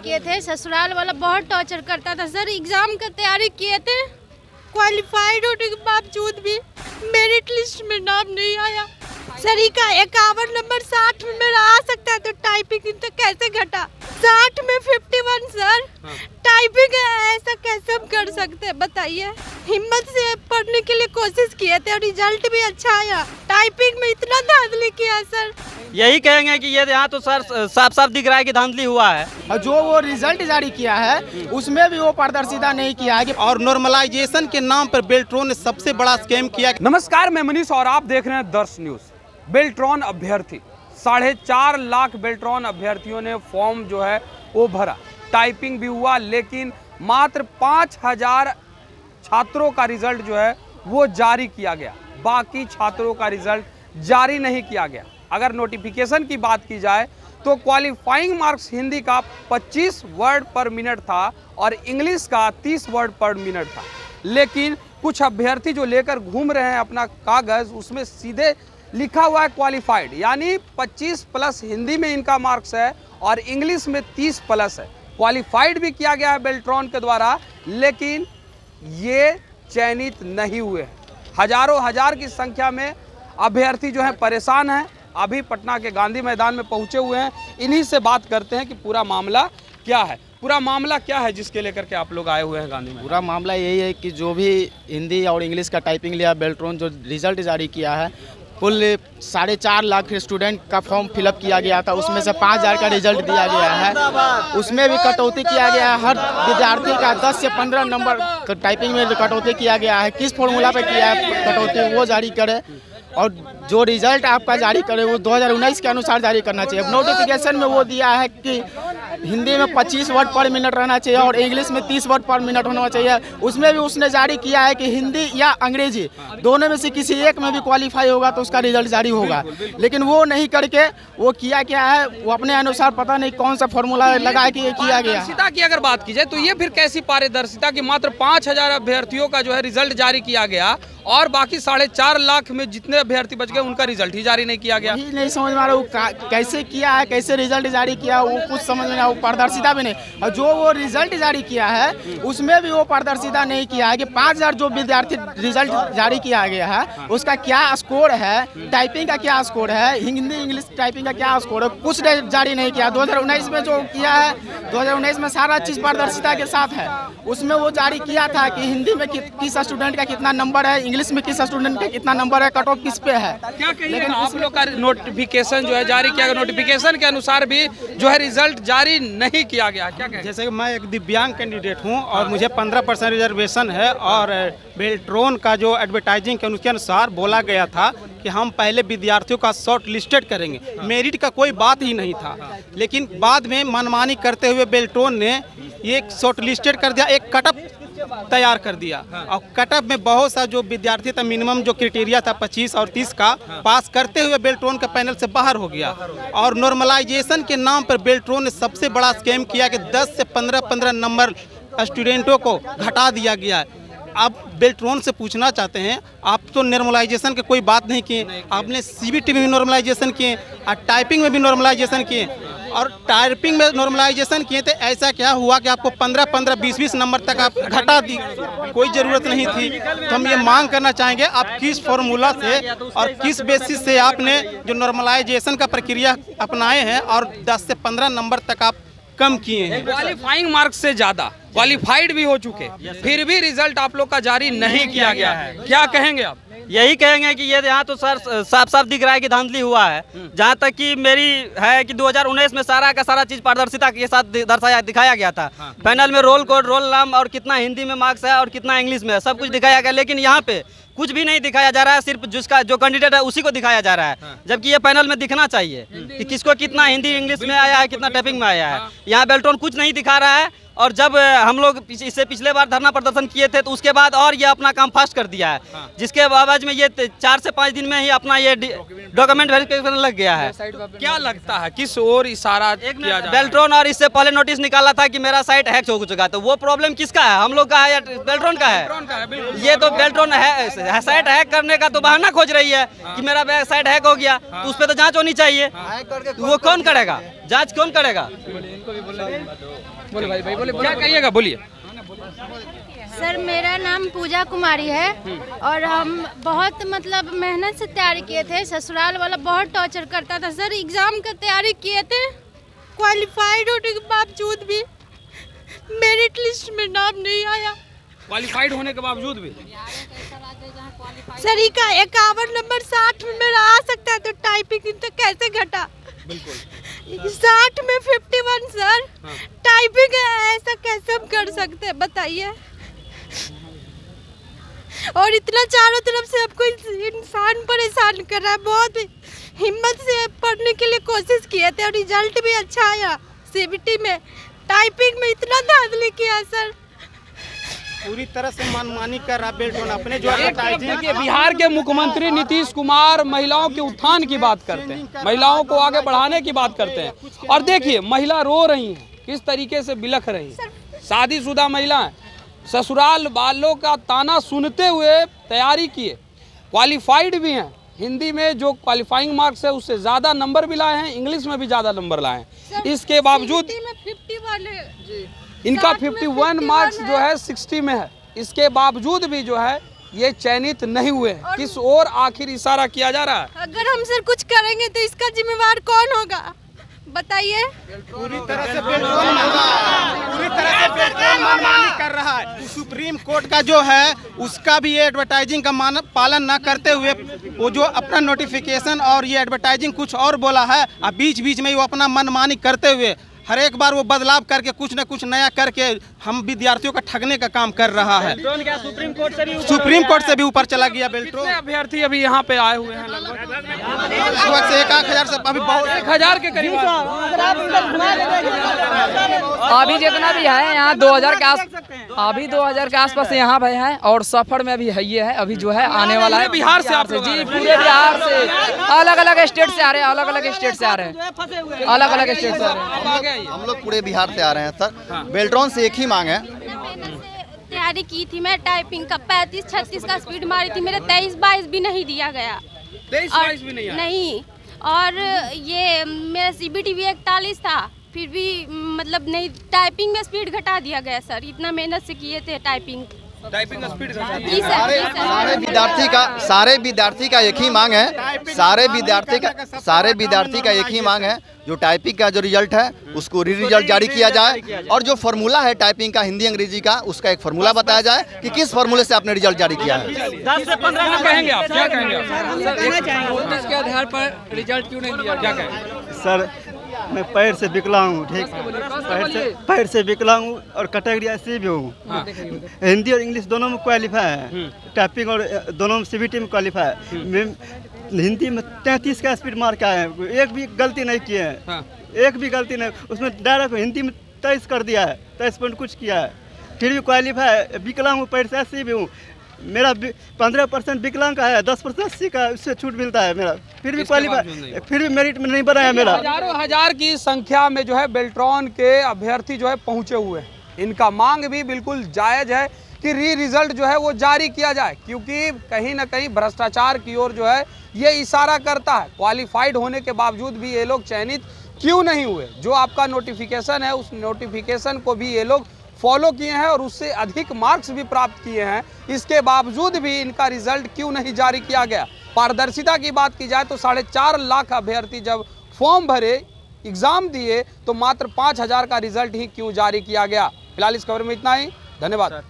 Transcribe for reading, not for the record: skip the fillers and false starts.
किए थे। ससुराल वाला बहुत टॉर्चर करता था सर। एग्जाम का तैयारी किए थे, क्वालिफाइड होने के बावजूद भी मेरिट लिस्ट में नाम नहीं आया। सर का 51 नंबर 60 में मेरा आ सकता है, तो टाइपिंग तो कैसे घटा? 60 में 51 सर। टाइपिंग ऐसा कैसे हम कर सकते हैं बताइए? हिम्मत से पढ़ने के लिए कोशिश किए थे और रिजल्ट भी अच्छा आया। टाइपिंग में इतना धांधली किया सर। यही कहेंगे कि ये यहाँ तो सर साफ साफ दिख रहा है कि धांधली हुआ है। और जो वो रिजल्ट जारी किया है उसमें भी वो पारदर्शिता नहीं किया है। और नॉर्मलाइजेशन के नाम पर बेल्ट्रॉन ने सबसे बड़ा स्कैम किया। नमस्कार, मैं मनीष और आप देख रहे हैं दर्श न्यूज। बेल्ट्रॉन अभ्यर्थी 4.5 लाख बेल्ट्रॉन अभ्यर्थियों ने फॉर्म जो है वो भरा, टाइपिंग भी हुआ, लेकिन मात्र 5000 छात्रों का रिजल्ट जो है वो जारी किया गया। बाकी छात्रों का रिजल्ट जारी नहीं किया गया। अगर नोटिफिकेशन की बात की जाए तो क्वालिफाइंग मार्क्स हिंदी का 25 वर्ड पर मिनट था और इंग्लिश का 30 वर्ड पर मिनट था। लेकिन कुछ अभ्यर्थी जो लेकर घूम रहे हैं अपना कागज़, उसमें सीधे लिखा हुआ है क्वालिफाइड, यानी 25 प्लस हिंदी में इनका मार्क्स है और इंग्लिश में 30 प्लस है। क्वालिफाइड भी किया गया है बेल्ट्रॉन के द्वारा, लेकिन ये चयनित नहीं हुए हैं। हजारों हजार की संख्या में अभ्यर्थी जो है परेशान हैं। अभी पटना के गांधी मैदान में पहुंचे हुए हैं। इन्हीं से बात करते हैं कि पूरा मामला क्या है। पूरा मामला क्या है जिसके लेकर के आप लोग आए हुए हैं गांधी में? पूरा मामला यही है कि जो भी हिंदी और इंग्लिश का टाइपिंग लिया बेल्ट्रॉन, जो रिजल्ट जारी किया है, कुल 4.5 लाख स्टूडेंट का फॉर्म फिलअप किया गया था। उसमें से 5000 का रिजल्ट दिया गया है। उसमें भी कटौती किया गया है। हर विद्यार्थी का 10 से 15 नंबर टाइपिंग में कटौती किया गया है। किस फॉर्मूला पे किया है कटौती वो जारी करे, और जो रिजल्ट आपका जारी करे वो 2019 के अनुसार जारी करना चाहिए। नोटिफिकेशन में वो दिया है कि हिंदी में 25 वर्ड पर मिनट रहना चाहिए और इंग्लिश में 30 वर्ड पर मिनट होना चाहिए। उसमें भी उसने जारी किया है कि हिंदी या अंग्रेजी दोनों में से किसी एक में भी क्वालिफाई होगा तो उसका रिजल्ट जारी होगा। लेकिन वो नहीं करके वो किया क्या है, वो अपने अनुसार पता नहीं कौन सा फॉर्मूला लगा के किया गया। पारदर्शिता की अगर बात की जाए तो ये फिर कैसी पारदर्शिता कि मात्र 5000 अभ्यर्थियों का जो है रिजल्ट जारी किया गया और बाकी 4.5 लाख में जितने अभ्यर्थी बच गए उनका रिजल्ट ही जारी नहीं किया गया? यही नहीं समझ में आ रहा वो कैसे किया है, कैसे रिजल्ट जारी किया, वो कुछ समझ में नहीं। वो पारदर्शिता भी नहीं। और जो वो रिजल्ट जारी किया है उसमें भी वो पारदर्शिता नहीं किया है कि 5000 जो विद्यार्थी रिजल्ट जारी किया गया है उसका क्या स्कोर है, टाइपिंग का क्या स्कोर है, हिंदी इंग्लिश टाइपिंग का क्या स्कोर है, कुछ जारी नहीं किया। 2019 में जो किया है, 2019 में सारा चीज़ पारदर्शिता के साथ है। उसमें वो जारी किया था कि हिंदी में किस स्टूडेंट का कितना नंबर है, इंग्लिश में किस स्टूडेंट का कितना नंबर है, कट ऑफ किस पे है। क्या कहिए आप लोग का नोटिफिकेशन जो है जारी किया गया, नोटिफिकेशन के अनुसार भी जो है रिजल्ट जारी नहीं किया गया, क्या कहें? जैसे कि मैं एक दिव्यांग कैंडिडेट हूं और मुझे 15% रिजर्वेशन है और बेल्ट्रॉन का जो एडवर्टाइजिंग के उसके अनुसार बोला गया था कि हम पहले विद्यार्थियों का शॉर्ट लिस्टेड करेंगे, मेरिट का कोई बात ही नहीं था। लेकिन बाद में मनमानी करते हुए बेल्ट्रॉन ने ये शॉर्ट लिस्टेड कर दिया, एक कटअप तैयार कर दिया। और कटअप में बहुत सा जो विद्यार्थी था, मिनिमम जो क्राइटेरिया था 25 और 30 का, पास करते हुए बेल्ट्रॉन के पैनल से बाहर हो गया। और नॉर्मलाइजेशन के नाम पर बेल्ट्रॉन ने सबसे बड़ा स्कैम किया कि 10 से 15 नंबर स्टूडेंटों को घटा दिया गया है। आप बेल्ट्रॉन से पूछना चाहते हैं, आप तो नॉर्मलाइजेशन की कोई बात नहीं किए, आपने सीबीटी में भी नॉर्मलाइजेशन किए और टाइपिंग में भी नॉर्मलाइजेशन किए। और टाइपिंग में नॉर्मलाइजेशन किए थे, ऐसा क्या हुआ कि आपको 15, 20 नंबर तक आप घटा दी? कोई ज़रूरत नहीं थी। तो हम ये मांग करना चाहेंगे, आप किस फॉर्मूला से और किस बेसिस से आपने जो नॉर्मलाइजेशन का प्रक्रिया अपनाए हैं और 10 से 15 नंबर तक आप कम किए हैं? क्वालिफाइंग मार्क्स से ज़्यादा क्वालिफाइड भी हो चुके, फिर भी रिजल्ट आप लोग का जारी नहीं किया गया है, क्या कहेंगे आप? यही कहेंगे कि ये यहाँ तो सर साफ साफ दिख रहा है कि धांधली हुआ है। जहाँ तक कि मेरी है कि 2019 में सारा का सारा चीज़ पारदर्शिता के साथ दिखाया गया था। पैनल में रोल कोड, रोल नाम और कितना हिंदी में मार्क्स है और कितना इंग्लिश में है, सब कुछ दिखाया गया। लेकिन यहाँ पे कुछ भी नहीं दिखाया जा रहा है, सिर्फ जिसका जो कैंडिडेट है उसी को दिखाया जा रहा है। जबकि ये पैनल में दिखना चाहिए कि किसको कितना हिंदी इंग्लिश में आया है, कितना टाइपिंग में आया है। यहाँ बेल्ट्रॉन कुछ नहीं दिखा रहा है। और जब हम लोग इससे पिछले बार धरना प्रदर्शन किए थे तो उसके बाद और ये अपना काम फास्ट कर दिया है, जिसके बावजूद में ये 4 से 5 दिन में ही अपना ये डॉक्यूमेंट वेरिफिकेशन लग गया है। क्या लगता है किस ओर इशारा किया जा रहा है? बेल्ट्रॉन और इससे पहले नोटिस निकाला था कि मेरा साइट हैक हो चुका है, तो वो प्रॉब्लम किसका है, हम लोग का है या बेल्ट्रॉन का है? ये तो बेल्ट्रॉन है, साइट हैक करने का तो बहाना खोज रही है कि मेरा साइट हैक हो गया, तो उस पर तो जांच होनी चाहिए। वो कौन करेगा जांच, कौन करेगा? बोले भाई बोले क्या कहिएगा, बोलिए। सर मेरा नाम पूजा कुमारी है और हम बहुत मतलब मेहनत से तैयारी किए थे। ससुराल वाला बहुत टॉर्चर करता था सर। एग्ज़ाम का तैयारी किए थे, क्वालिफाइड होने के बावजूद भी मेरिट लिस्ट में नाम नहीं आया। क्वालिफाइड होने के बावजूद भी सर का 51 नंबर 60 में मेरा आ सकता है, तो टाइपिंग तो कैसे घटा? बिल्कुल 60 में 51 सर। हाँ। टाइपिंग ऐसा कैसे हम कर सकते हैं बताइए? और इतना चारों तरफ से आपको इंसान परेशान कर रहा है। बहुत हिम्मत से पढ़ने के लिए कोशिश किए थे और रिजल्ट भी अच्छा आया। सीबीटी में टाइपिंग में इतना धांधली किया सर, पूरी तरह से मनमानी कर रहा बेल्ट्रॉन अपने जो देखिए, बिहार के मुख्यमंत्री नीतीश कुमार महिलाओं के उत्थान की बात करते हैं, महिलाओं को आगे बढ़ाने की बात करते हैं। और देखिए महिला रो रही हैं, किस तरीके से बिलख रही है। शादीशुदा महिलाएं ससुराल वालों का ताना सुनते हुए तैयारी किए, क्वालिफाइड भी हैं। हिंदी में जो क्वालिफाइंग मार्क्स है उससे ज़्यादा नंबर भी लाए हैं, इंग्लिश में भी ज़्यादा नंबर लाए हैं। इसके बावजूद इनका 51 मार्क्स जो है 60 में है, इसके बावजूद भी जो है ये चयनित नहीं हुए हैं। किस ओर आखिर इशारा किया जा रहा है? अगर हम सर कुछ करेंगे तो इसका जिम्मेवार कौन होगा बताइए? पूरी तरह से बेल्ट्रॉन मनमानी कर रहा है। सुप्रीम कोर्ट का जो है उसका भी ये एडवर्टाइजिंग का पालन न करते हुए वो जो अपना नोटिफिकेशन और ये एडवर्टाइजिंग कुछ और बोला है, अब बीच बीच में वो अपना मनमानी करते हुए हर एक बार वो बदलाव करके कुछ न कुछ नया करके हम विद्यार्थियों का ठगने का काम कर रहा है। सुप्रीम कोर्ट से भी ऊपर चला गया बेल्ट्रॉन। कितने अभ्यर्थी अभी यहाँ पे आए हुए हैं? लगभग से 1,000 से अभी बहुत 1,000 के करीब। अभी जितना भी है यहाँ 2000 के आस अभी 2000 के आसपास यहाँ भाई है, और सफर में अभी है ये है, अभी जो है आने वाला है बिहार से आप जी, पूरे बिहार से अलग अलग स्टेट से आ रहे हैं, अलग अलग स्टेट से आ रहे हैं, अलग अलग स्टेट से आ रहे हैं। हम लोग पूरे बिहार से आ रहे हैं सर। बेल्ट्रॉन से एक ही मांग है। तैयारी की थी मैं टाइपिंग का, 35-36 का स्पीड मारी थी, मेरा 23-22 भी नहीं दिया गया। 23-22 भी नहीं आया? नहीं, और ये मेरा सीबीटी भी 41 था, फिर भी मतलब नहीं, टाइपिंग में स्पीड घटा दिया गया सर। इतना मेहनत से किए थे टाइपिंग स्पीड जी सर। सारे विद्यार्थी का एक ही मांग है, सारे विद्यार्थी का एक ही मांग है, जो टाइपिंग का जो रिजल्ट है उसको रिजल्ट जारी किया जाए, और जो फार्मूला है टाइपिंग का हिंदी अंग्रेजी का उसका एक फार्मूला बताया जाए कि किस फार्मूले से आपने रिजल्ट जारी किया है। 10 से 15 कहेंगे आप, क्या कहेंगे इसके आधार पर रिजल्ट क्यों नहीं दिया? क्या कहेंगे सर? मैं पैर से विकलांग हूँ, ठीक, पैर से विकलांग हूँ और कैटेगरी ऐसी भी हूँ। हिंदी और इंग्लिश दोनों में क्वालिफाई है, टाइपिंग और दोनों में सीबीटी में क्वालिफाई है। हिंदी में 33 का स्पीड मार्क आए हैं, एक भी गलती नहीं किए हैं, एक भी गलती नहीं, उसमें डायरेक्ट हिंदी में 23 कर दिया है, 23 पॉइंट कुछ किया है, फिर भी क्वालिफाई है। विकलांग हूँ, पैर से ऐसी भी हूँ, मेरा 15% विकलांग का है, 10% 80 का, उससे छूट मिलता है मेरा, फिर भी क्वालिफाई, फिर भी मेरिट में नहीं बना है मेरा। हजारों हजार की संख्या में जो है बेल्ट्रॉन के अभ्यर्थी जो है पहुंचे हुए हैं। इनका मांग भी बिल्कुल जायज है कि रिजल्ट जो है वो जारी किया जाए, क्योंकि कहीं ना कहीं भ्रष्टाचार की ओर जो है ये इशारा करता है। क्वालिफाइड होने के बावजूद भी ये लोग चयनित क्यों नहीं हुए? जो आपका नोटिफिकेशन है उस नोटिफिकेशन को भी ये लोग फॉलो किए हैं और उससे अधिक मार्क्स भी प्राप्त किए हैं, इसके बावजूद भी इनका रिजल्ट क्यों नहीं जारी किया गया? पारदर्शिता की बात की जाए तो 4.5 लाख अभ्यर्थी जब फॉर्म भरे, एग्जाम दिए, तो मात्र 5,000 का रिजल्ट ही क्यों जारी किया गया? फिलहाल इस खबर में इतना ही, धन्यवाद।